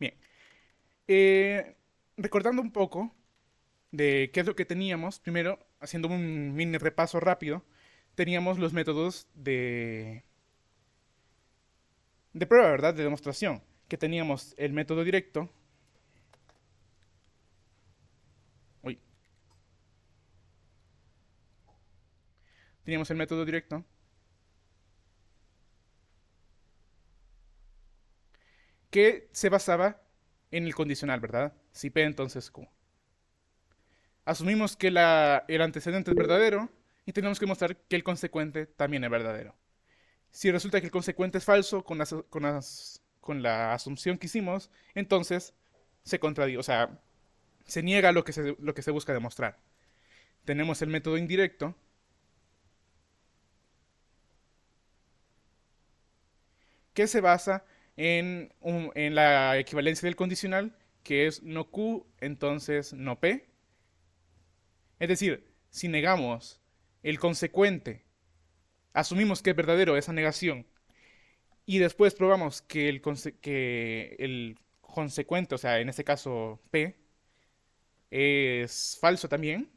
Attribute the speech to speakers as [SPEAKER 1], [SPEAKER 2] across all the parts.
[SPEAKER 1] Bien. Eh, Recordando un poco de qué es lo que teníamos, primero, haciendo un mini repaso rápido, teníamos los métodos de prueba, ¿verdad? De demostración, que teníamos el método directo, uy, teníamos el método directo, que se basaba en el condicional, ¿verdad? Si P, entonces Q. Asumimos que el antecedente es verdadero y tenemos que mostrar que el consecuente también es verdadero. Si resulta que el consecuente es falso con la asunción que hicimos, entonces se contradice, o sea, se niega lo que se busca demostrar. Tenemos el método indirecto, que se basa en la equivalencia del condicional, que es no Q, entonces no P. Es decir, si negamos el consecuente, asumimos que es verdadero esa negación, y después probamos que que el consecuente, o sea, en este caso P, es falso también,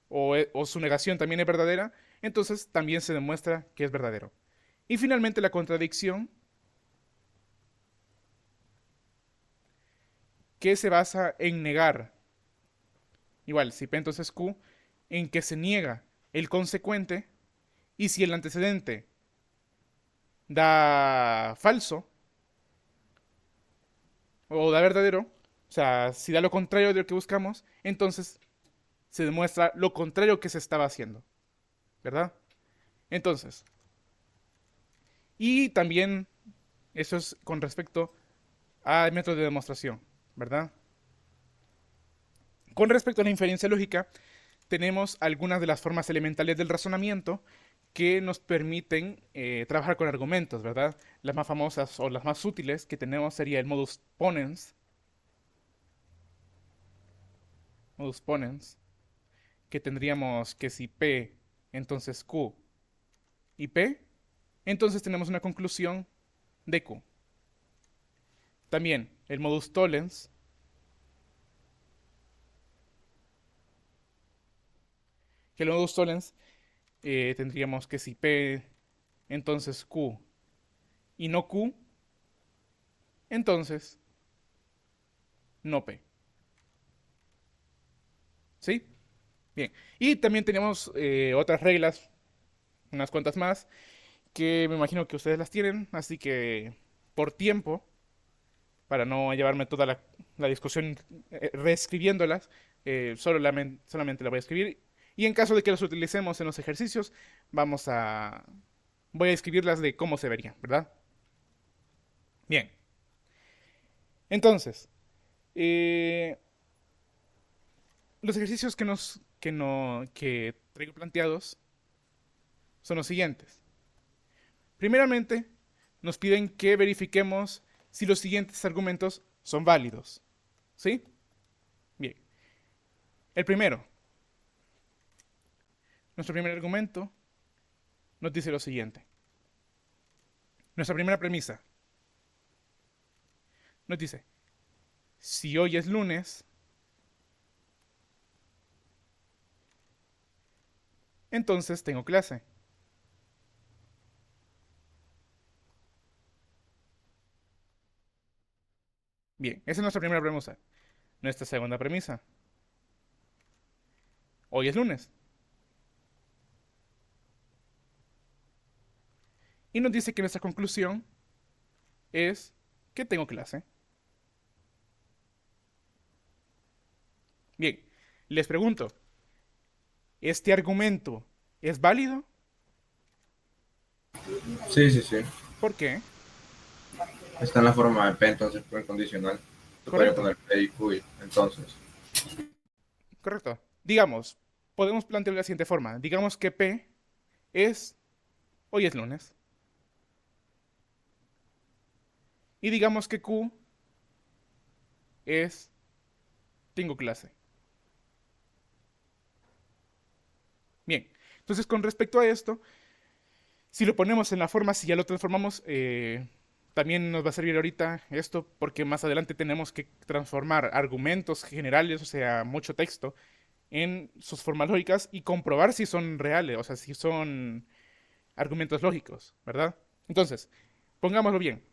[SPEAKER 1] o su negación también es verdadera, entonces también se demuestra que es verdadero. Y finalmente la contradicción, que se basa en negar, igual, si P entonces Q, en que se niega el consecuente, y si el antecedente da falso o da verdadero, o sea, si da lo contrario de lo que buscamos, entonces se demuestra lo contrario que se estaba haciendo, ¿verdad? Entonces, y también eso es con respecto al método de demostración, ¿verdad? Con respecto a la inferencia lógica, tenemos algunas de las formas elementales del razonamiento que nos permiten trabajar con argumentos, ¿verdad? Las más famosas o las más útiles que tenemos sería el modus ponens, que tendríamos que si P, entonces Q y P, entonces tenemos una conclusión de Q. También el modus tollens, que el modus tollens tendríamos que si P, entonces Q y no Q, entonces no P. ¿Sí? Bien. Y también tenemos otras reglas, unas cuantas más, que me imagino que ustedes las tienen, así que por tiempo, para no llevarme toda la discusión reescribiéndolas, solamente la voy a escribir. Y en caso de que las utilicemos en los ejercicios, vamos a... voy a escribirlas de cómo se verían, ¿verdad? Bien. Entonces, eh, los ejercicios que traigo planteados son los siguientes. Primeramente, nos piden que verifiquemos si los siguientes argumentos son válidos. ¿Sí? Bien. El primero, nuestro primer argumento nos dice lo siguiente. Nuestra primera premisa nos dice, si hoy es lunes, entonces tengo clase. Bien, esa es nuestra primera premisa. Nuestra segunda premisa, hoy es lunes. Y nos dice que nuestra conclusión es que tengo clase. Bien, les pregunto, ¿este argumento es válido?
[SPEAKER 2] Sí, sí, sí.
[SPEAKER 1] ¿Por qué?
[SPEAKER 2] Está en la forma de P, entonces por el condicional. Se podría
[SPEAKER 1] Correcto,
[SPEAKER 2] poner P y Q, entonces.
[SPEAKER 1] correcto. Digamos, podemos plantearlo de la siguiente forma. Digamos que P es, hoy es lunes. Y digamos que Q es, tengo clase. Bien, entonces con respecto a esto, si lo ponemos en la forma, si ya lo transformamos también nos va a servir ahorita esto porque más adelante tenemos que transformar argumentos generales, o sea, mucho texto, en sus formas lógicas y comprobar si son reales, o sea, si son argumentos lógicos, ¿verdad? Entonces, pongámoslo bien.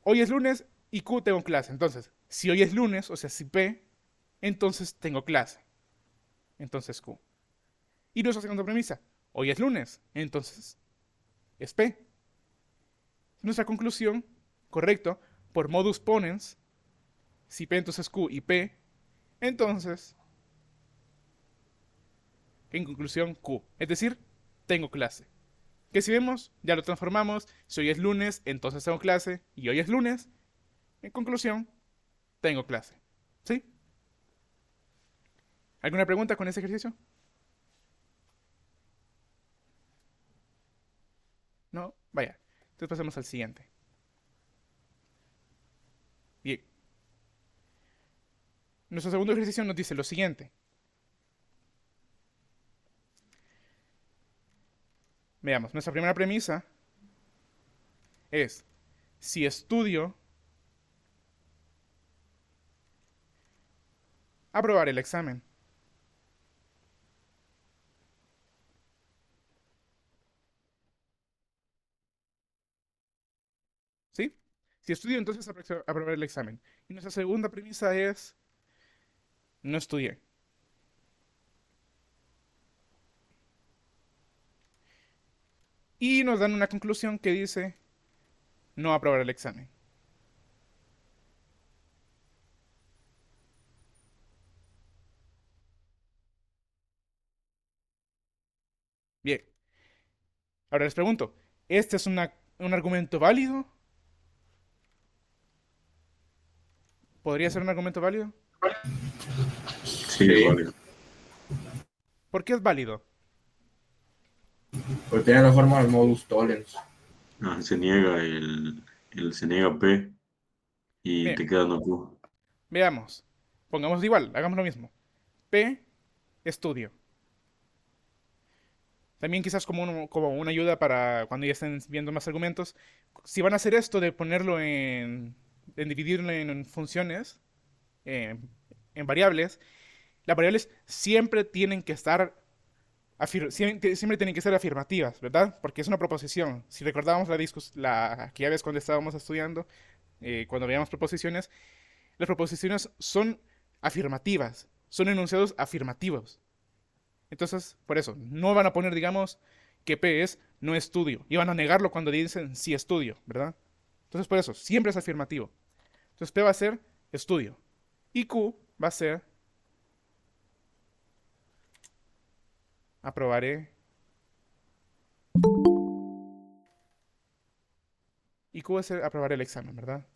[SPEAKER 1] Hoy es lunes y Q tengo clase. Entonces, si hoy es lunes, o sea, si P, entonces tengo clase. Entonces Q. Y nuestra segunda premisa. Hoy es lunes, entonces es P. Nuestra conclusión, correcto, por modus ponens, si P entonces Q y P, entonces, en conclusión, Q. Es decir, tengo clase. Que si vemos, ya lo transformamos. Si hoy es lunes, entonces tengo clase. Y hoy es lunes, en conclusión, tengo clase. ¿Sí? ¿Alguna pregunta con ese ejercicio? No, vaya. Entonces pasemos al siguiente. Bien. Nuestro segundo ejercicio nos dice lo siguiente. Veamos, nuestra primera premisa es, si estudio, aprobar el examen. ¿Sí? Si estudio, entonces aprobar el examen. Y nuestra segunda premisa es, no estudié. Y nos dan una conclusión que dice, no aprobar el examen. Bien. Ahora les pregunto, ¿este es un argumento válido? ¿Podría ser un argumento válido?
[SPEAKER 3] Sí, es
[SPEAKER 2] Sí,
[SPEAKER 3] válido.
[SPEAKER 1] ¿Por qué es válido?
[SPEAKER 2] porque tiene la forma del modus tollens.
[SPEAKER 3] Se niega se niega P y
[SPEAKER 1] Bien,
[SPEAKER 3] te queda no Q.
[SPEAKER 1] veamos. Pongamos igual, hagamos lo mismo. P, estudio. También quizás como una ayuda para cuando ya estén viendo más argumentos. Si van a hacer esto de ponerlo en dividirlo en funciones, en, en variables, las variables siempre tienen que estar siempre tienen que ser afirmativas, ¿verdad? Porque es una proposición. Si recordamos aquella vez cuando estábamos estudiando, cuando veíamos proposiciones, las proposiciones son afirmativas, son enunciados afirmativos. Entonces, por eso, no van a poner, digamos, que P es no estudio. Y van a negarlo cuando dicen sí estudio, ¿verdad? Entonces, por eso, siempre es afirmativo. Entonces, P va a ser estudio. Y Q va a ser aprobaré. Y Q va a ser aprobaré el examen, ¿verdad?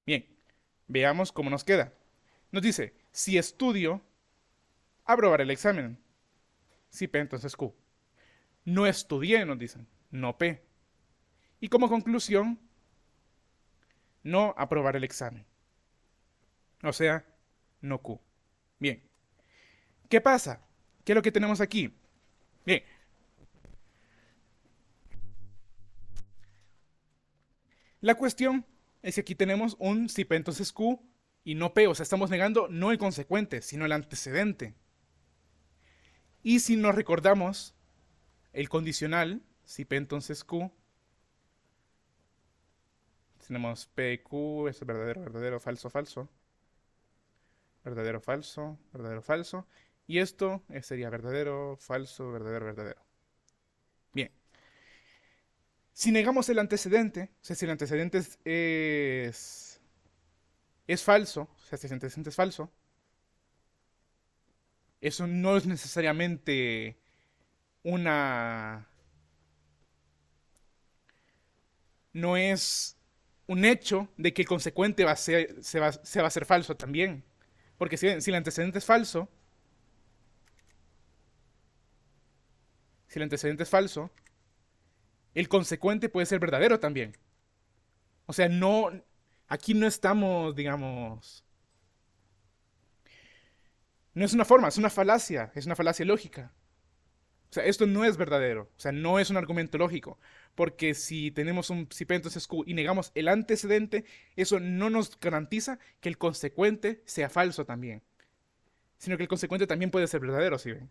[SPEAKER 1] Bien, veamos cómo nos queda. Nos dice, si estudio, aprobaré el examen. Si P, entonces Q. No estudié, nos dicen, no P. Y como conclusión, no aprobaré el examen. O sea, no Q. Bien. ¿Qué pasa? ¿Qué es lo que tenemos aquí? Bien. La cuestión es que aquí tenemos un si P entonces Q y no P. O sea, estamos negando no el consecuente, sino el antecedente. Y si nos recordamos el condicional, si P entonces Q, tenemos P, Q, es verdadero, verdadero, falso, falso. Verdadero, falso, verdadero, falso. Y esto sería verdadero, falso, verdadero, verdadero. Bien. Si negamos el antecedente, o sea, si el antecedente es falso, o sea, si el antecedente es falso, eso no es necesariamente una... no es un hecho de que el consecuente se va a hacer falso también. Porque si el antecedente es falso, si el antecedente es falso, el consecuente puede ser verdadero también. O sea, no, aquí no estamos, digamos, no es una forma, es una falacia lógica. O sea, esto no es verdadero. O sea, no es un argumento lógico. Porque si P entonces Q y negamos el antecedente, eso no nos garantiza que el consecuente sea falso también. Sino que el consecuente también puede ser verdadero, ¿sí ven?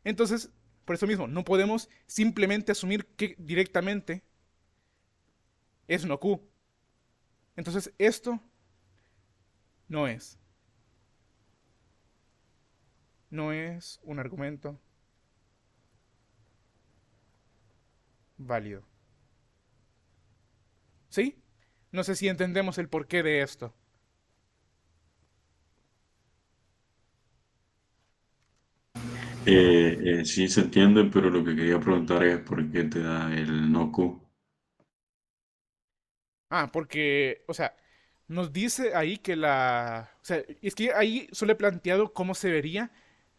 [SPEAKER 1] Entonces, por eso mismo, no podemos simplemente asumir que directamente es no Q. Entonces, esto no es. No es un argumento válido. ¿Sí? No sé si entendemos el porqué de esto.
[SPEAKER 3] Sí se entiende, pero lo que quería preguntar es por qué te da el no Q.
[SPEAKER 1] Ah, porque, o sea, nos dice ahí que O sea, es que ahí solo he planteado cómo se vería,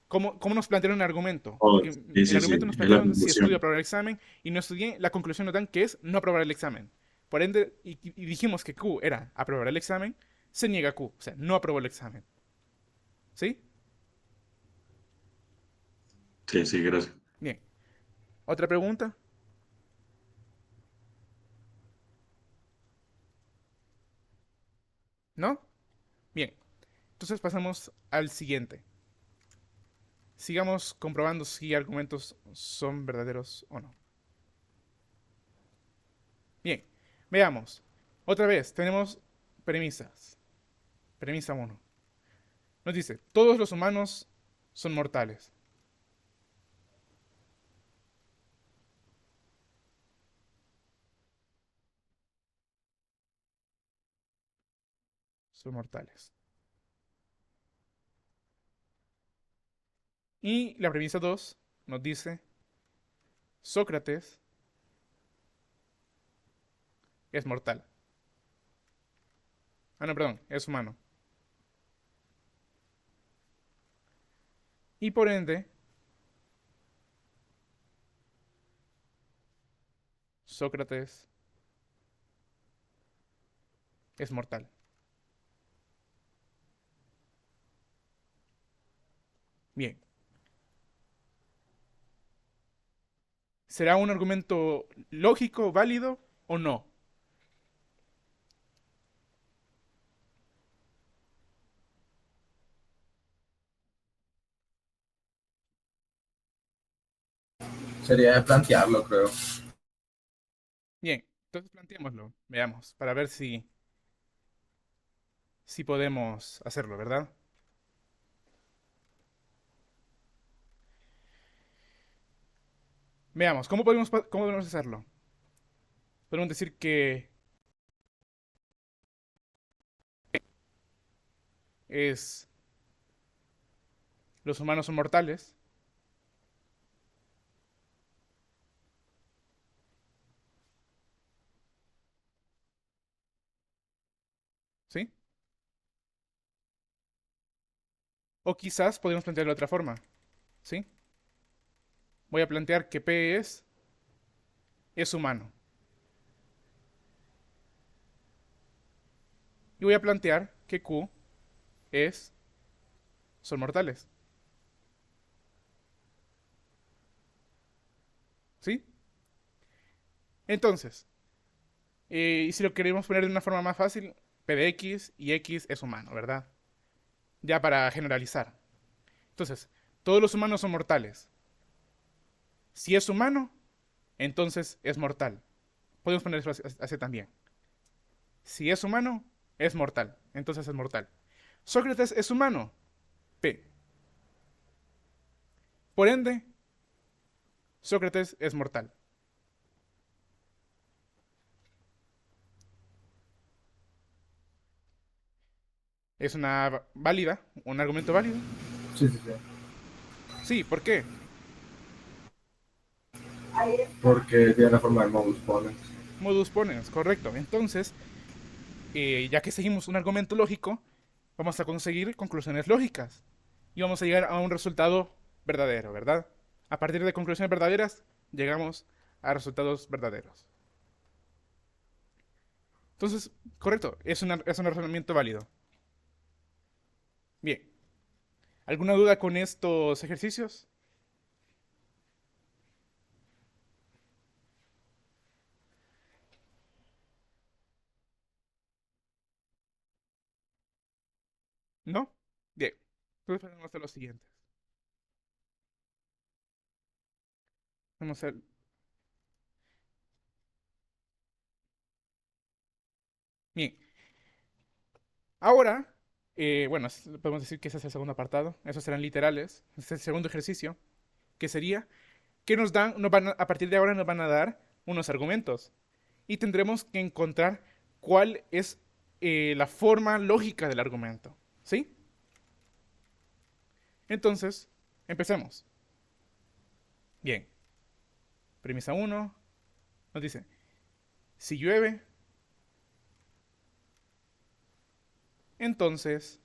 [SPEAKER 1] cómo nos plantearon el argumento.
[SPEAKER 3] Oh,
[SPEAKER 1] Porque
[SPEAKER 3] sí,
[SPEAKER 1] el
[SPEAKER 3] sí, sí,
[SPEAKER 1] argumento nos
[SPEAKER 3] es la
[SPEAKER 1] plantearon si estudio
[SPEAKER 3] conclusión.
[SPEAKER 1] aprobar el examen y no estudié, la conclusión nos dan que es no aprobar el examen. Por ende, y dijimos que Q era aprobar el examen, se niega Q, o sea, no aprobó el examen. ¿Sí?
[SPEAKER 3] Sí, sí, gracias.
[SPEAKER 1] Bien. ¿Otra pregunta? ¿No? Bien. Entonces pasamos al siguiente. Sigamos comprobando si argumentos son verdaderos o no. Bien, veamos. Otra vez, tenemos premisas. Premisa uno. Nos dice, todos los humanos son mortales. Son mortales. Y la premisa 2 nos dice, Sócrates es mortal. Ah, no, perdón, es humano. Y por ende, Sócrates es mortal. Bien. ¿Será un argumento lógico, válido o no?
[SPEAKER 2] Sería de plantearlo, creo.
[SPEAKER 1] Bien, entonces planteémoslo. Veamos, para ver si podemos hacerlo, ¿verdad? Veamos, cómo podemos hacerlo? Podemos decir que es los humanos son mortales, ¿sí? O quizás podemos plantearlo de otra forma, ¿sí? Voy a plantear que P es humano. Y voy a plantear que Q es son mortales, ¿sí? Entonces, y si lo queremos poner de una forma más fácil, P de X y X es humano, ¿verdad? Ya para generalizar. Entonces, todos los humanos son mortales. Si es humano, entonces es mortal. Podemos poner eso así también. Si es humano, es mortal. Entonces es mortal. Sócrates es humano. P. Por ende, Sócrates es mortal. ¿Es una válida? ¿Un argumento válido?
[SPEAKER 2] Sí, sí, sí.
[SPEAKER 1] Sí, ¿por qué?
[SPEAKER 2] Porque tiene la forma del modus ponens.
[SPEAKER 1] Modus ponens, correcto. Entonces, ya que seguimos un argumento lógico, vamos a conseguir conclusiones lógicas. Y vamos a llegar a un resultado verdadero, ¿verdad? A partir de conclusiones verdaderas, llegamos a resultados verdaderos. Entonces, correcto, es un razonamiento válido. Bien. ¿Alguna duda con estos ejercicios? ¿No? Bien. Entonces pasemos a los siguientes. Vamos a... Bien. Ahora, bueno, podemos decir que ese es el segundo apartado. Esos serán literales. Ese es el segundo ejercicio. Que sería que a partir de ahora nos van a dar unos argumentos. Y tendremos que encontrar cuál es la forma lógica del argumento. ¿Sí? Entonces, empecemos. Bien. Premisa uno nos dice, si llueve, entonces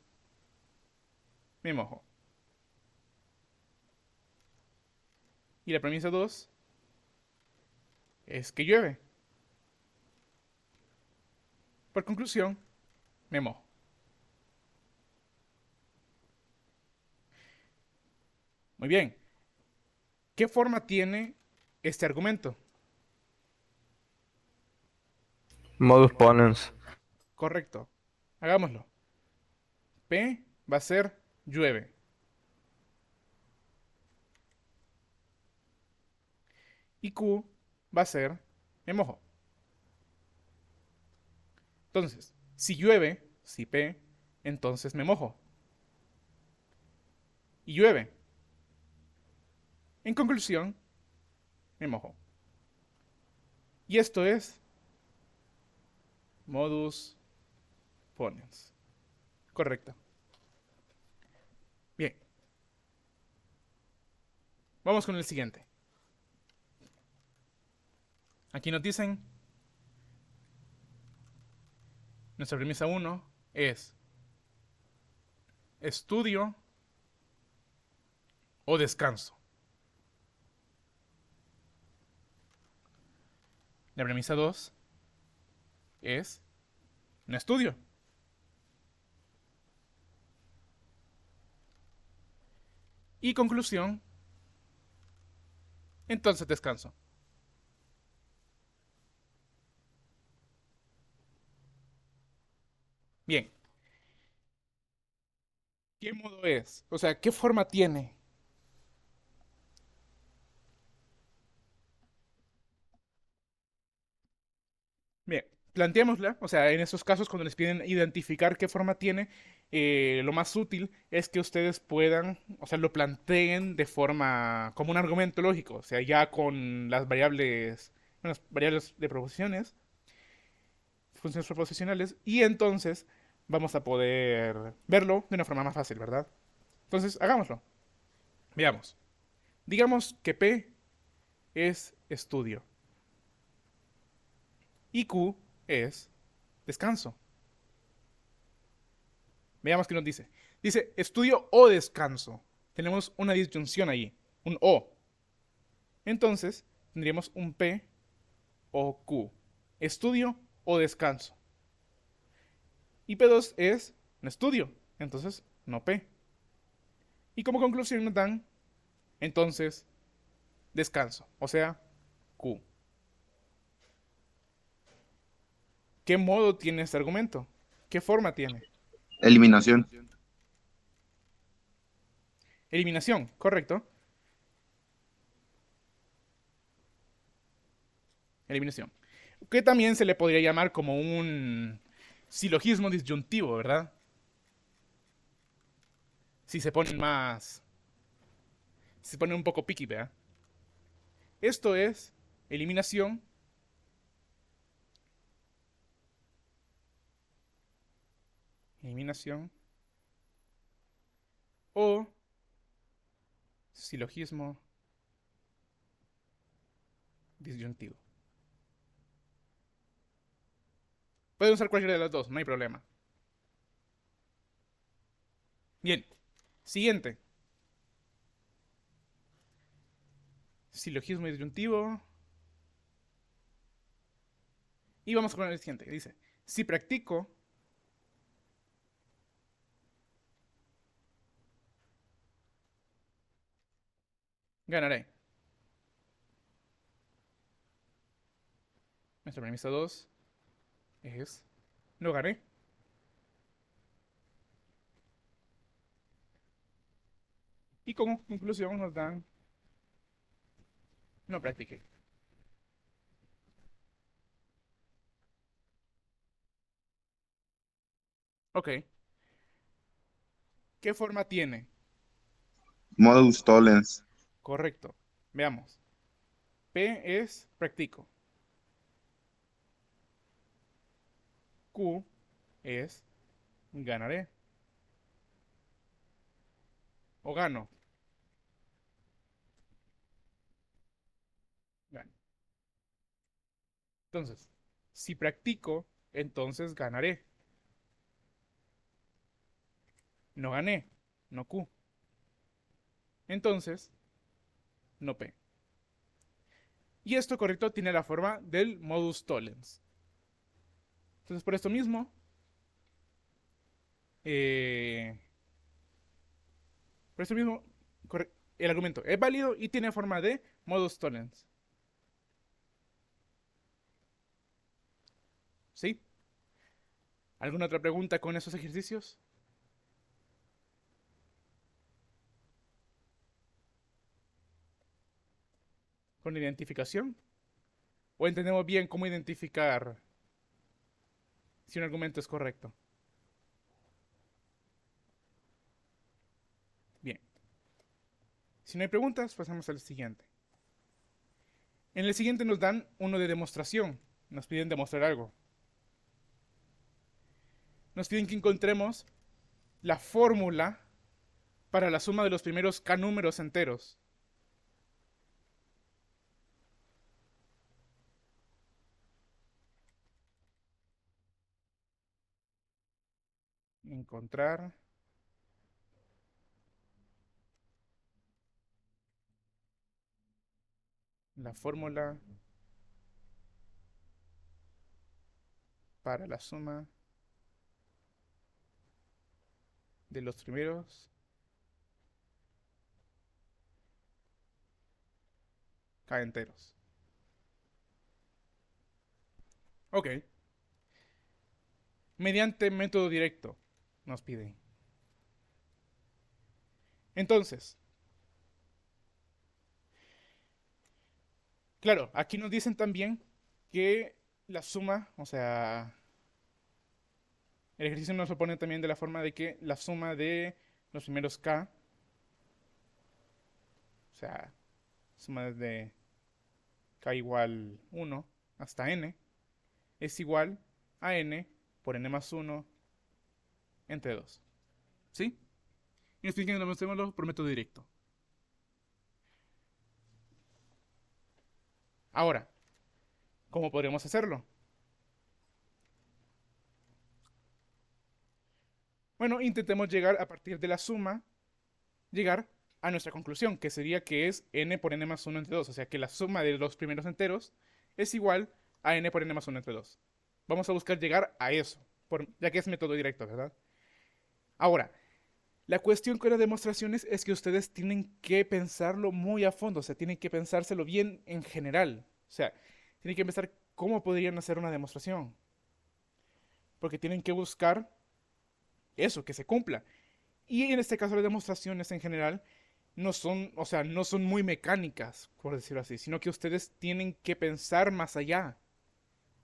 [SPEAKER 1] me mojo. Y la premisa 2 es que llueve. Por conclusión, me mojo. Muy bien. ¿Qué forma tiene este argumento?
[SPEAKER 4] Modus ponens.
[SPEAKER 1] Correcto. Hagámoslo. P va a ser llueve. Y Q va a ser me mojo. Entonces, si llueve, si P, entonces me mojo. Y llueve. En conclusión, me mojo. Y esto es modus ponens. Correcto. Bien. Vamos con el siguiente. Aquí nos dicen, nuestra premisa uno es estudio o descanso. La premisa 2 es no estudio. Y conclusión, entonces descanso. Bien, ¿qué modo es? O sea, ¿qué forma tiene? Bien, planteémosla. O sea, en esos casos cuando les piden identificar qué forma tiene, lo más útil es que ustedes puedan, o sea, lo planteen de forma como un argumento lógico. O sea, ya con las variables de proposiciones, funciones proposicionales, y entonces vamos a poder verlo de una forma más fácil, ¿verdad? Entonces, hagámoslo. Veamos. Digamos que P es estudio y Q es descanso. Veamos qué nos dice. Dice estudio o descanso. Tenemos una disyunción ahí, un o. Entonces, tendríamos un P o Q. Estudio o descanso. Y P2 es no estudio, entonces no P. Y como conclusión nos dan, entonces, descanso, o sea, Q. ¿Qué modo tiene este argumento? ¿Qué forma tiene?
[SPEAKER 2] Eliminación.
[SPEAKER 1] Eliminación, correcto. Eliminación. Que también se le podría llamar como un silogismo disyuntivo, ¿verdad? Si se ponen más... Si se ponen un poco picky, ¿verdad? Esto es eliminación eliminación o silogismo disyuntivo. Pueden usar cualquiera de las dos, no hay problema. Bien, siguiente. Silogismo disyuntivo. Y vamos con el siguiente. Dice, si practico, ganaré. Nuestra premisa 2 es, no gané. Y como conclusión nos dan... No practiqué. Ok. ¿Qué forma tiene?
[SPEAKER 5] Modus tollens.
[SPEAKER 1] Correcto. Veamos. P es practico. Q es ganaré o gano. Gano. Entonces, si practico, entonces ganaré. No gané, no Q. Entonces, no P. Y esto correcto tiene la forma del modus tollens. Entonces, por esto mismo, eh, por esto mismo, el argumento es válido y tiene forma de modus tollens. ¿Sí? ¿Alguna otra pregunta con esos ejercicios? ¿Con identificación? ¿O entendemos bien cómo identificar si un argumento es correcto? Bien. Si no hay preguntas, pasamos al siguiente. En el siguiente nos dan uno de demostración. Nos piden demostrar algo. Nos piden que encontremos la fórmula para la suma de los primeros k números enteros. Encontrar la fórmula para la suma de los primeros k enteros. Ok. Mediante método directo nos piden. Entonces, claro, aquí nos dicen también que la suma, o sea, el ejercicio nos lo pone también de la forma de que la suma de los primeros k, o sea, suma desde k igual 1 hasta n, es igual a n por n más 1 entre 2. ¿Sí? Y nos piden que demostrémoslo por método directo. Ahora, ¿cómo podríamos hacerlo? Bueno, intentemos llegar a partir de la suma, llegar a nuestra conclusión, que sería que es n por n más 1 entre 2. O sea, que la suma de los primeros enteros es igual a n por n más 1 entre 2. Vamos a buscar llegar a eso, ya que es método directo, ¿verdad? Ahora, la cuestión con las demostraciones es que ustedes tienen que pensarlo muy a fondo, o sea, tienen que pensárselo bien en general. O sea, tienen que pensar cómo podrían hacer una demostración. Porque tienen que buscar eso, que se cumpla. Y en este caso las demostraciones en general no son, o sea, no son muy mecánicas, por decirlo así, sino que ustedes tienen que pensar más allá.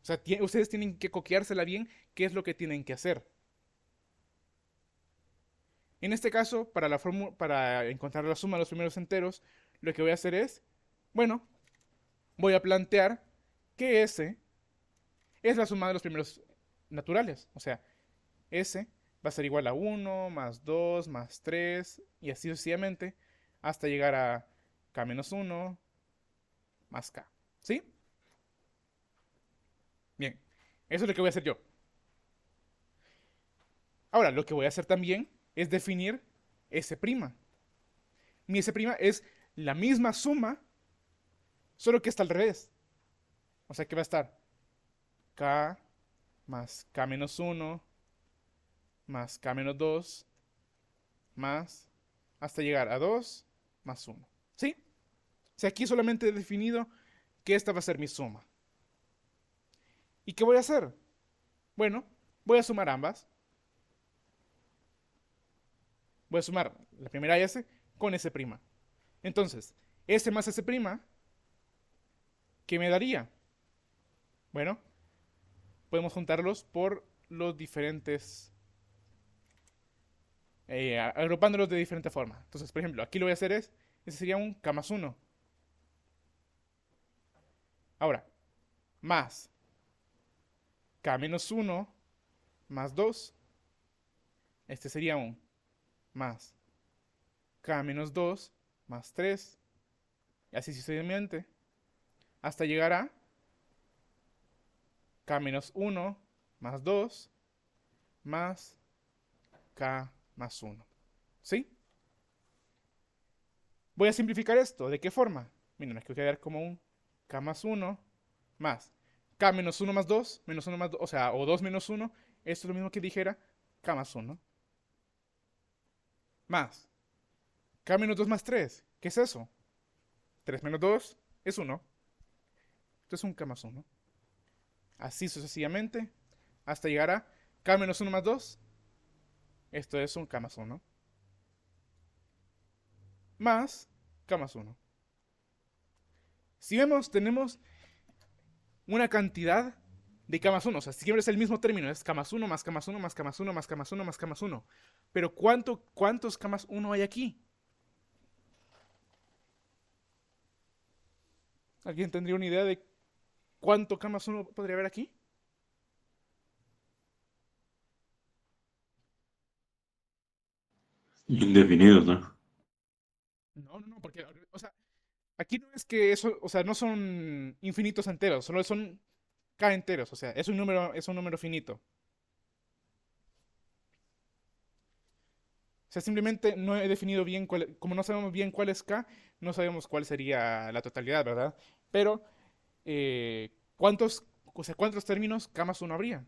[SPEAKER 1] O sea, ustedes tienen que coqueársela bien qué es lo que tienen que hacer. En este caso, para encontrar la suma de los primeros enteros, lo que voy a hacer es, bueno, voy a plantear que S es la suma de los primeros naturales. O sea, S va a ser igual a 1 más 2 más 3 y así sucesivamente hasta llegar a K menos 1 más K. ¿Sí? Bien, eso es lo que voy a hacer yo. Ahora, lo que voy a hacer también es definir S'. Mi S' es la misma suma, solo que está al revés. O sea que va a estar K más K menos 1 más K menos 2 más hasta llegar a 2 más 1. ¿Sí? O sea, aquí solamente he definido que esta va a ser mi suma. ¿Y qué voy a hacer? Bueno, voy a sumar ambas. Voy a sumar la primera S con S'. Entonces, S más S', ¿qué me daría? Bueno, podemos juntarlos por los diferentes, agrupándolos de diferente forma. Entonces, por ejemplo, aquí lo voy a hacer ese sería un K más 1. Ahora, más K menos 1 más 2. Este sería un más K menos 2 más 3. Y así sucesivamente. Hasta llegar a K menos 1 más 2 más K más 1. ¿Sí? Voy a simplificar esto. ¿De qué forma? Miren, aquí voy a quedar como un K más 1 más K menos 1 más 2, menos 1 más 2, o sea, o 2 menos 1. Esto es lo mismo que dijera K más 1. Más K menos 2 más 3. ¿Qué es eso? 3 menos 2 es 1. Esto es un K más 1. Así sucesivamente hasta llegar a K menos 1 más 2. Esto es un K más 1. Más K más 1. Si vemos, tenemos una cantidad de K más 1. O sea, siempre es el mismo término. Es K más 1 más K más 1 más K más 1 más K más 1 más K más 1. Pero ¿cuántos K más 1 hay aquí? ¿Alguien tendría una idea de cuánto K más 1 podría haber aquí?
[SPEAKER 3] Indefinidos, ¿no?
[SPEAKER 1] No, porque, o sea, aquí no es que eso, o sea, no son infinitos enteros, solo son K enteros, o sea, es un número finito. O sea, simplemente no he definido bien como no sabemos bien cuál es K, no sabemos cuál sería la totalidad, ¿verdad? Pero, ¿cuántos términos K más 1 habría?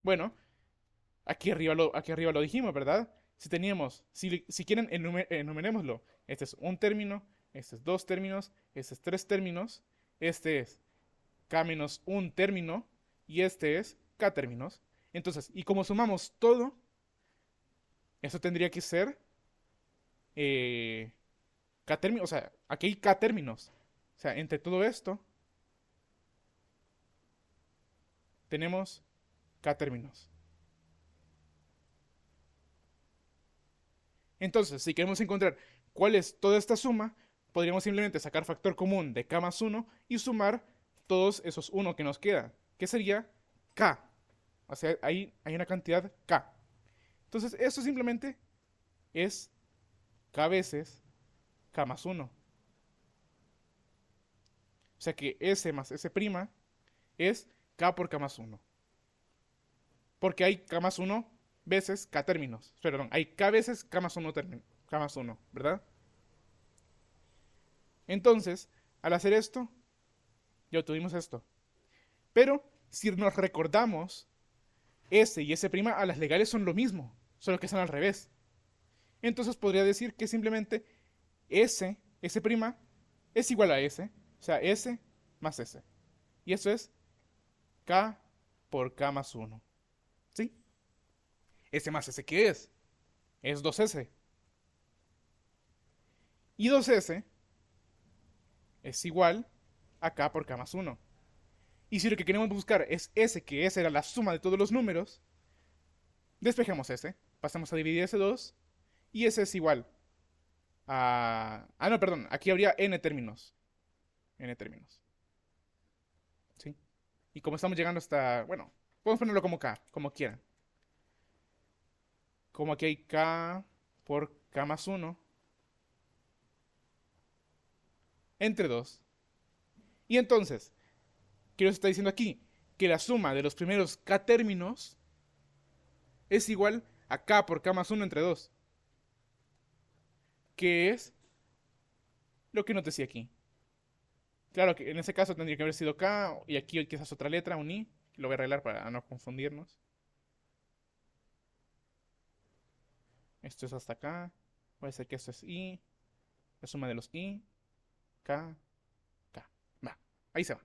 [SPEAKER 1] Bueno, aquí arriba lo dijimos, ¿verdad? Si quieren, enumerémoslo. Este es un término, este es dos términos, este es tres términos, este es K menos un término y este es K términos. Entonces, y como sumamos todo, eso tendría que ser K términos, o sea, aquí hay K términos. O sea, entre todo esto tenemos K términos. Entonces, si queremos encontrar cuál es toda esta suma, podríamos simplemente sacar factor común de K más 1 y sumar todos esos 1 que nos quedan, que sería K. O sea, ahí hay una cantidad K. Entonces, eso simplemente es K veces K más 1. O sea que S más S' es K por K más 1. Porque hay K más 1 veces K términos. Perdón, hay K veces K más 1 K más 1, ¿verdad? Entonces, al hacer esto, ya obtuvimos esto. Pero, si nos recordamos, S y S' a las legales son lo mismo, solo que están al revés. Entonces podría decir que simplemente S' es igual a S, o sea, S más S. Y eso es K por K más 1. ¿Sí? S más S, ¿qué es? Es 2S. Y 2S es igual a K por K más 1. Y si lo que queremos buscar es S, que S era la suma de todos los números, despejamos S, pasamos a dividir S2, y S es igual a... Ah, no, perdón, aquí habría N términos. N términos. ¿Sí? Y como estamos llegando hasta... Bueno, podemos ponerlo como K, como quieran. Como aquí hay K por K más 1 entre 2. Y entonces, ¿qué nos está diciendo aquí? Que la suma de los primeros K términos es igual a K por K más 1 entre 2. Que es lo que nos decía aquí. Claro que en ese caso tendría que haber sido K y aquí quizás otra letra, un I. Lo voy a arreglar para no confundirnos. Esto es hasta acá. Puede ser que esto es I. La suma de los I. K. K. Va. Ahí se va.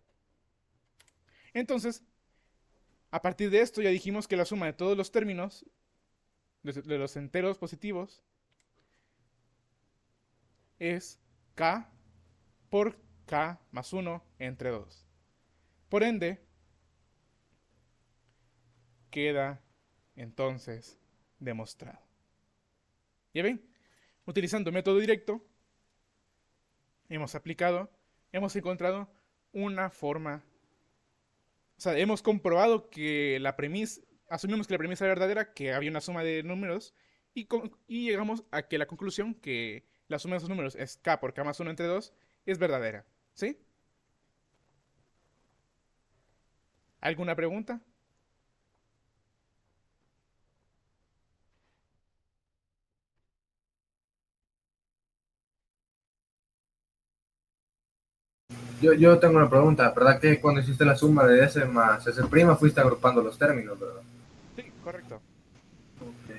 [SPEAKER 1] Entonces, a partir de esto ya dijimos que la suma de todos los términos, de los enteros positivos, es k por k más 1 entre 2. Por ende, queda entonces demostrado. ¿Ya ven? Utilizando método directo, hemos encontrado una forma, o sea, hemos comprobado que la premisa, asumimos que la premisa era verdadera, que había una suma de números, y llegamos a que la conclusión que la suma de esos números es k por k más 1 entre 2 es verdadera. ¿Sí? ¿Alguna pregunta?
[SPEAKER 2] Yo tengo una pregunta, ¿verdad que cuando hiciste la suma de S más S' fuiste agrupando los términos, verdad?
[SPEAKER 1] Sí, correcto.
[SPEAKER 2] Ok.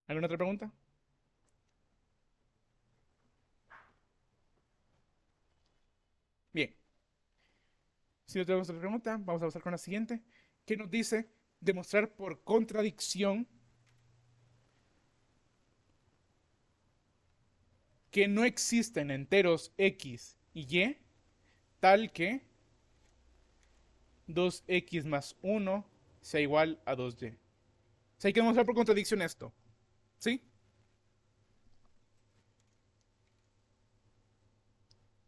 [SPEAKER 1] ¿Alguna otra pregunta? Bien. Si no tenemos otra pregunta, vamos a pasar con la siguiente, que nos dice demostrar por contradicción que no existen enteros x y y tal que 2x más 1 sea igual a 2y. O sea, hay que demostrar por contradicción esto. ¿Sí?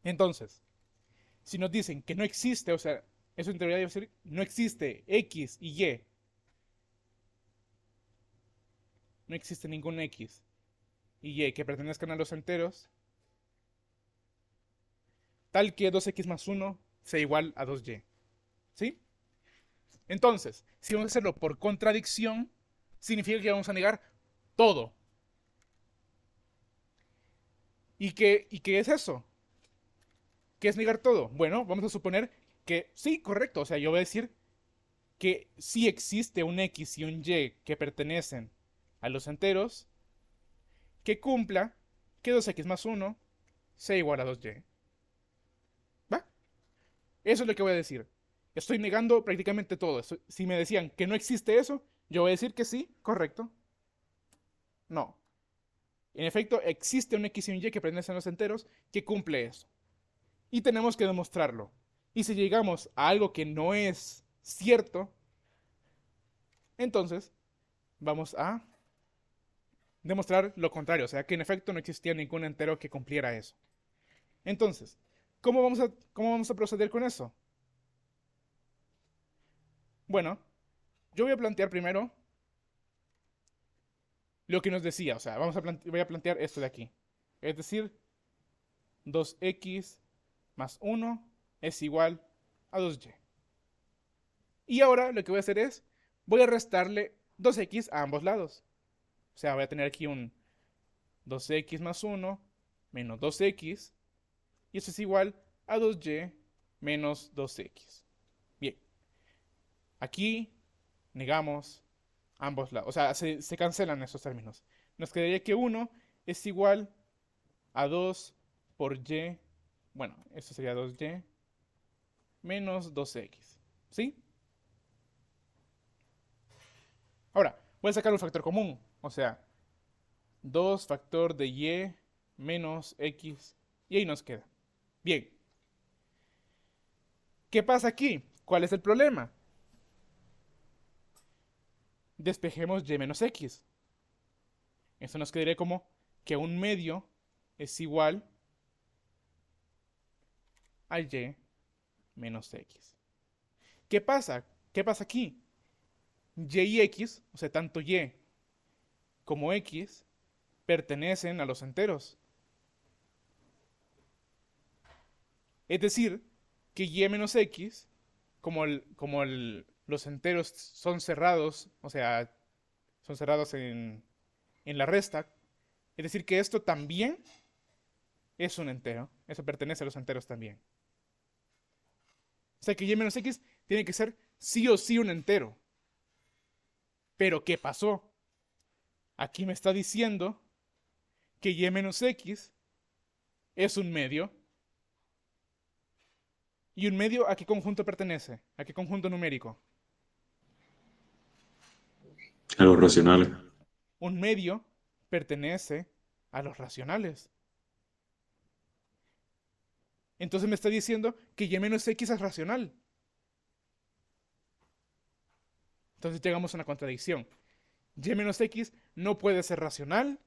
[SPEAKER 1] Entonces, si nos dicen que no existe, o sea, eso en teoría debe ser, no existe x y y, no existe ningún x y y que pertenezcan a los enteros, tal que 2x más 1 sea igual a 2y. ¿Sí? Entonces, si vamos a hacerlo por contradicción, significa que vamos a negar todo. ¿Y qué es eso? ¿Qué es negar todo? Bueno, vamos a suponer que sí, correcto. O sea, yo voy a decir que sí existe un x y un y que pertenecen a los enteros que cumpla que 2x más 1 sea igual a 2y. ¿Va? Eso es lo que voy a decir. Estoy negando prácticamente todo. Si me decían que no existe eso, yo voy a decir que sí, correcto. No. En efecto, existe un x y un y que pertenecen a los enteros que cumple eso. Y tenemos que demostrarlo. Y si llegamos a algo que no es cierto, entonces vamos a demostrar lo contrario. O sea, que en efecto no existía ningún entero que cumpliera eso. Entonces, ¿cómo vamos a proceder con eso? Bueno, yo voy a plantear primero lo que nos decía. O sea, voy a plantear esto de aquí. Es decir, 2x más 1 es igual a 2y. Y ahora lo que voy a hacer es, voy a restarle 2x a ambos lados. O sea, voy a tener aquí un 2x más 1 menos 2x. Y eso es igual a 2y menos 2x. Bien, aquí negamos ambos lados. O sea, se cancelan esos términos. Nos quedaría que 1 es igual a 2 por y. Bueno, esto sería 2y menos 2x. ¿Sí? Ahora, voy a sacar un factor común. O sea, 2 factor de y menos x. Y ahí nos queda. Bien. ¿Qué pasa aquí? ¿Cuál es el problema? Despejemos y menos x. Esto nos quedaría como que un medio es igual a y menos x. ¿Qué pasa? ¿Qué pasa aquí? Y x, o sea, tanto y como x, pertenecen a los enteros. Es decir, que y menos x, los enteros son cerrados, o sea, son cerrados en la resta, es decir, que esto también es un entero. Eso pertenece a los enteros también. O sea que y menos x tiene que ser sí o sí un entero. Pero ¿qué pasó? Aquí me está diciendo que y menos x es un medio. ¿Y un medio a qué conjunto pertenece? ¿A qué conjunto numérico?
[SPEAKER 3] Algo racional.
[SPEAKER 1] Un medio pertenece a los racionales. Entonces me está diciendo que y menos x es racional. Entonces llegamos a una contradicción. Y menos x no puede ser racional,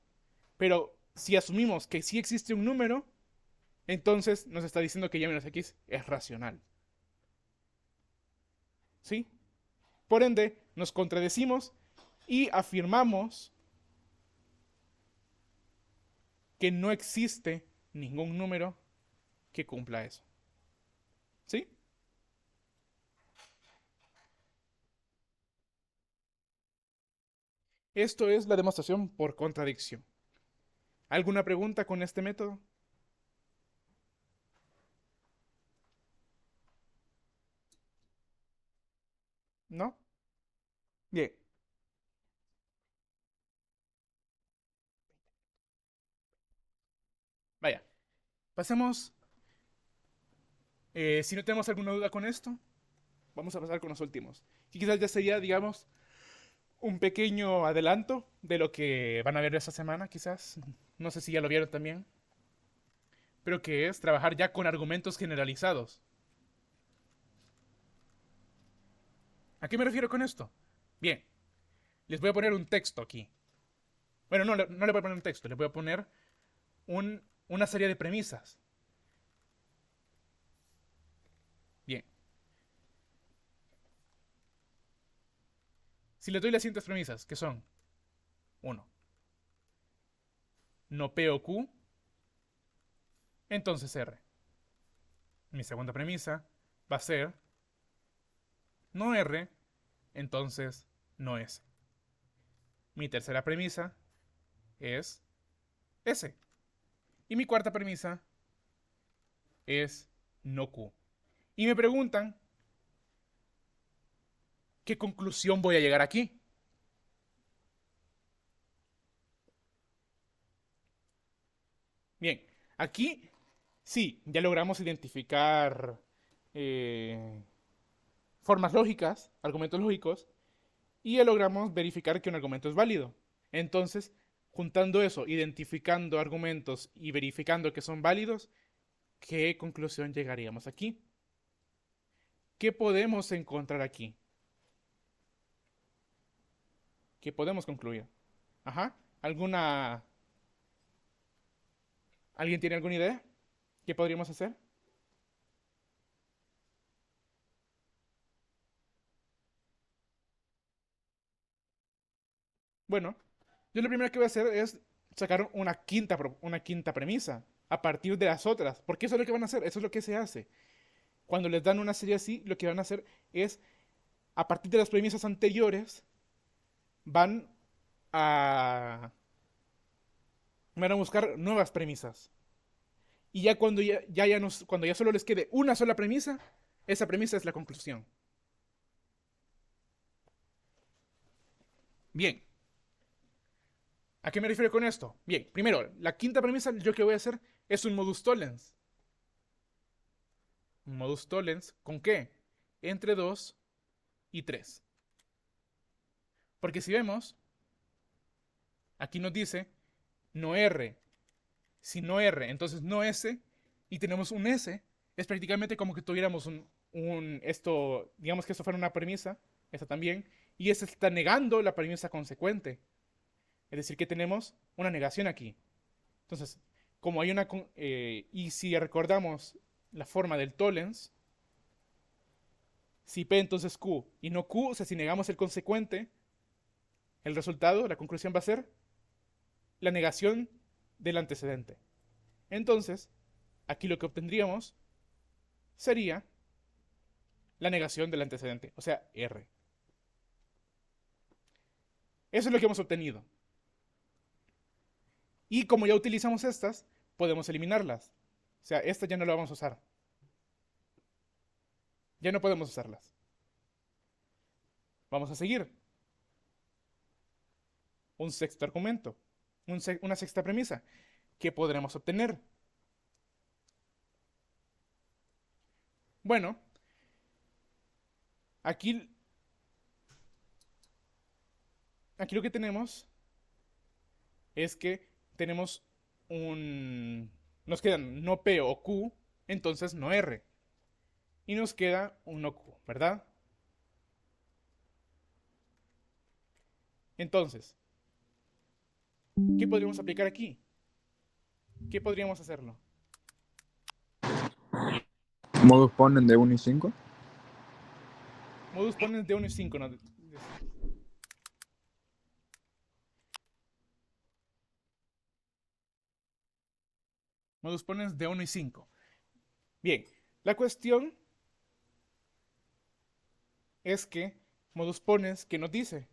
[SPEAKER 1] pero si asumimos que sí existe un número, entonces nos está diciendo que y menos x es racional. ¿Sí? Por ende, nos contradecimos y afirmamos que no existe ningún número que cumpla eso. ¿Sí? Esto es la demostración por contradicción. ¿Alguna pregunta con este método? ¿No? Bien. Vaya. Pasemos. Si no tenemos alguna duda con esto, vamos a pasar con los últimos. Y quizás ya sería, digamos, un pequeño adelanto de lo que van a ver esta semana, quizás. No sé si ya lo vieron también. Pero que es trabajar ya con argumentos generalizados. ¿A qué me refiero con esto? Bien, les voy a poner un texto aquí. Bueno, no le voy a poner un texto, le voy a poner una serie de premisas. Bien, si les doy las siguientes premisas, que son: uno, no P o Q, entonces R. Mi segunda premisa va a ser: no R, entonces no S. Mi tercera premisa es S. Y mi cuarta premisa es no Q. Y me preguntan, ¿qué conclusión voy a llegar aquí? Bien, aquí sí, ya logramos identificar eh, formas lógicas, argumentos lógicos, y ya logramos verificar que un argumento es válido. Entonces, juntando eso, identificando argumentos y verificando que son válidos, ¿qué conclusión llegaríamos aquí? ¿Qué podemos encontrar aquí? ¿Qué podemos concluir? Ajá. ¿Alguien tiene alguna idea? ¿Qué podríamos hacer? Bueno, yo lo primero que voy a hacer es sacar una quinta premisa a partir de las otras, porque eso es lo que van a hacer, eso es lo que se hace. Cuando les dan una serie así, lo que van a hacer es, a partir de las premisas anteriores, van a, van a buscar nuevas premisas. Y ya cuando ya solo les quede una sola premisa, esa premisa es la conclusión. Bien, ¿a qué me refiero con esto? Bien, primero, la quinta premisa, yo que voy a hacer es un modus tollens. Un modus tollens, ¿con qué? Entre 2 y 3. Porque si vemos, aquí nos dice no R. Si no R, entonces no S. Y tenemos un S. Es prácticamente como que tuviéramos digamos que esto fuera una premisa, esta también. Y esta está negando la premisa consecuente. Es decir, que tenemos una negación aquí. Entonces, como hay y si recordamos la forma del tollens, si P entonces Q y no Q, o sea, si negamos el consecuente, el resultado, la conclusión va a ser la negación del antecedente. Entonces, aquí lo que obtendríamos sería la negación del antecedente, o sea, R. Eso es lo que hemos obtenido. Y como ya utilizamos estas, podemos eliminarlas. O sea, esta ya no la vamos a usar. Ya no podemos usarlas. Vamos a seguir. Un sexto argumento. Una sexta premisa. ¿Qué podremos obtener? Bueno, aquí, aquí lo que tenemos es que tenemos un... Nos quedan no P o Q, entonces no R. Y nos queda un no Q, ¿verdad? Entonces, ¿qué podríamos aplicar aquí? ¿Qué podríamos hacerlo?
[SPEAKER 6] Modus ponen de 1 y 5.
[SPEAKER 1] Modus ponens de 1 y 5, ¿no? Modus ponens de 1 y 5. Bien, la cuestión es que modus ponens, ¿qué nos dice?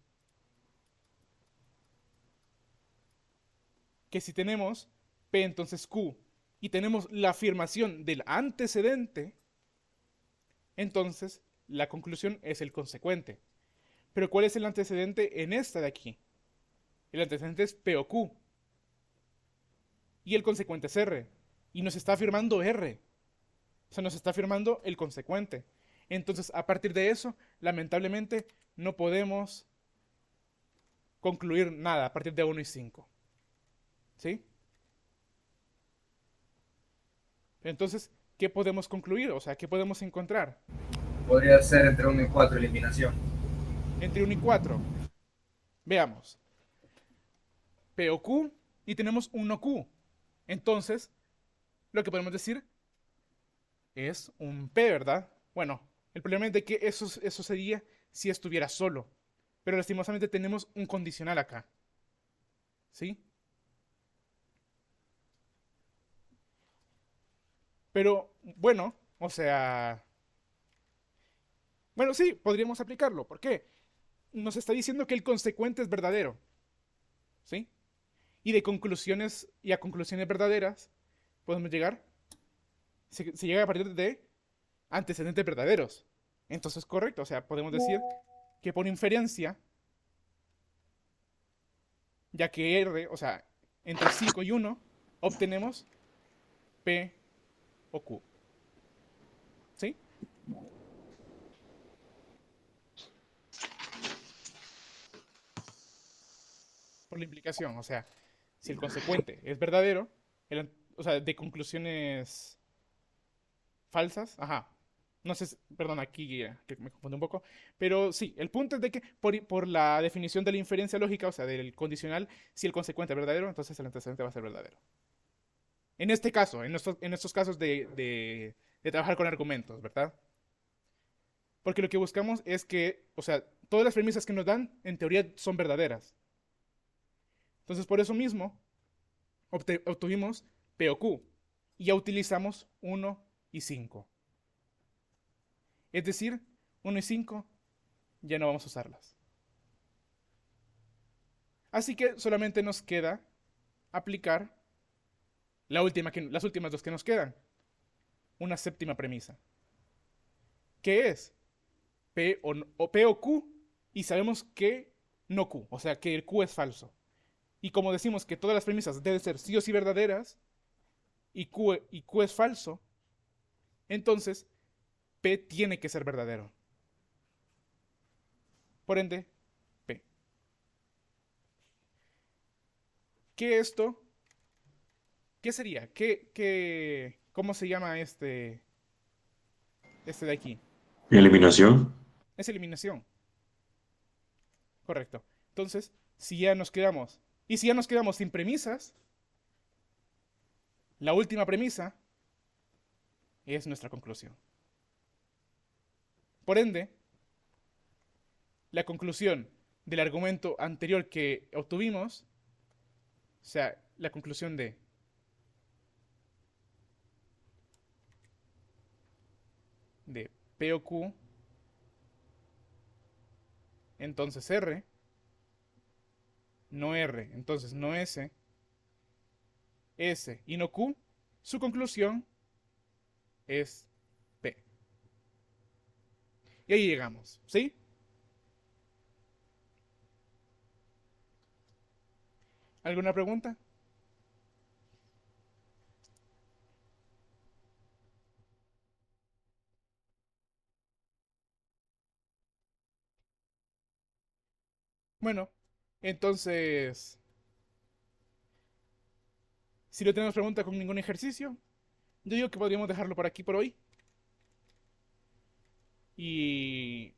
[SPEAKER 1] Que si tenemos P entonces Q y tenemos la afirmación del antecedente, entonces la conclusión es el consecuente. Pero ¿cuál es el antecedente en esta de aquí? El antecedente es P o Q y el consecuente es R. Y nos está afirmando R. O sea, nos está afirmando el consecuente. Entonces, a partir de eso, lamentablemente, no podemos concluir nada a partir de 1 y 5. ¿Sí? Entonces, ¿qué podemos concluir? O sea, ¿qué podemos encontrar?
[SPEAKER 2] Podría ser entre 1 y 4 eliminación.
[SPEAKER 1] Entre 1 y 4. Veamos. P o Q y tenemos un no Q. Entonces, lo que podemos decir es un P, ¿verdad? Bueno, el problema es de que eso sería si estuviera solo. Pero lastimosamente tenemos un condicional acá. ¿Sí? Pero bueno, o sea, bueno, sí, podríamos aplicarlo. ¿Por qué? Nos está diciendo que el consecuente es verdadero. ¿Sí? Y de conclusiones y a conclusiones verdaderas podemos llegar, se llega a partir de antecedentes verdaderos. Entonces, correcto, o sea, podemos decir que por inferencia, ya que R, o sea, entre 5 y 1, obtenemos P o Q. ¿Sí? Por la implicación, o sea, si el consecuente es verdadero, o sea, de conclusiones falsas, ajá. No sé, perdón, aquí que me confundí un poco, pero sí, el punto es de que por la definición de la inferencia lógica, o sea, del condicional, si el consecuente es verdadero, entonces el antecedente va a ser verdadero. En este caso, en estos casos de trabajar con argumentos, ¿verdad? Porque lo que buscamos es que, o sea, todas las premisas que nos dan, en teoría, son verdaderas. Entonces, por eso mismo, obtuvimos P o Q y ya utilizamos 1 y 5. Es decir, 1 y 5 ya no vamos a usarlas. Así que solamente nos queda aplicar las últimas dos que nos quedan. Una séptima premisa. ¿Qué es? P o Q y sabemos que no Q, o sea que el Q es falso. Y como decimos que todas las premisas deben ser sí o sí verdaderas y Q es falso, entonces P tiene que ser verdadero. Por ende, P. ¿Qué esto? ¿Qué sería? ¿Cómo se llama este de aquí?
[SPEAKER 3] Eliminación.
[SPEAKER 1] Es eliminación. Correcto. Entonces, si ya nos quedamos, y si ya nos quedamos sin premisas, la última premisa es nuestra conclusión. Por ende, la conclusión del argumento anterior que obtuvimos, o sea, la conclusión de P o Q, entonces R, no R, entonces no S, S y no Q, su conclusión es P. Y ahí llegamos, ¿sí? ¿Alguna pregunta? Bueno, entonces, si no tenemos pregunta con ningún ejercicio, yo digo que podríamos dejarlo por aquí por hoy. Y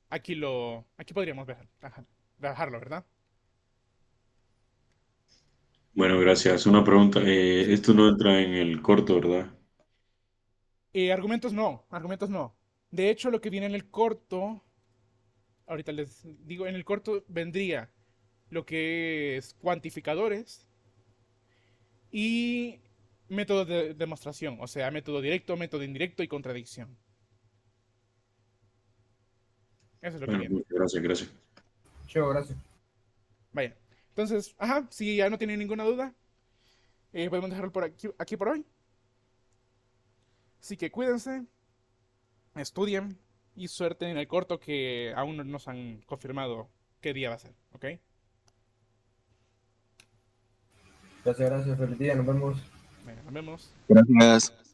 [SPEAKER 1] aquí podríamos dejarlo, ¿verdad?
[SPEAKER 3] Bueno, gracias. Una pregunta. Esto no entra en el corto, ¿verdad?
[SPEAKER 1] Argumentos no, argumentos no. De hecho, lo que viene en el corto, ahorita les digo, en el corto vendría lo que es cuantificadores y métodos de demostración, o sea, método directo, método indirecto y contradicción. Eso es lo que
[SPEAKER 3] Bueno,
[SPEAKER 1] viene.
[SPEAKER 3] muchas gracias, gracias.
[SPEAKER 2] Chivo, gracias.
[SPEAKER 1] Vaya. Entonces, ajá, si ya no tienen ninguna duda, podemos dejarlo por aquí por hoy. Así que cuídense, estudien y suerte en el corto que aún no nos han confirmado qué día va a ser, ¿ok?
[SPEAKER 2] Gracias, gracias. Feliz día. Nos vemos.
[SPEAKER 1] Bueno, nos vemos.
[SPEAKER 5] Gracias.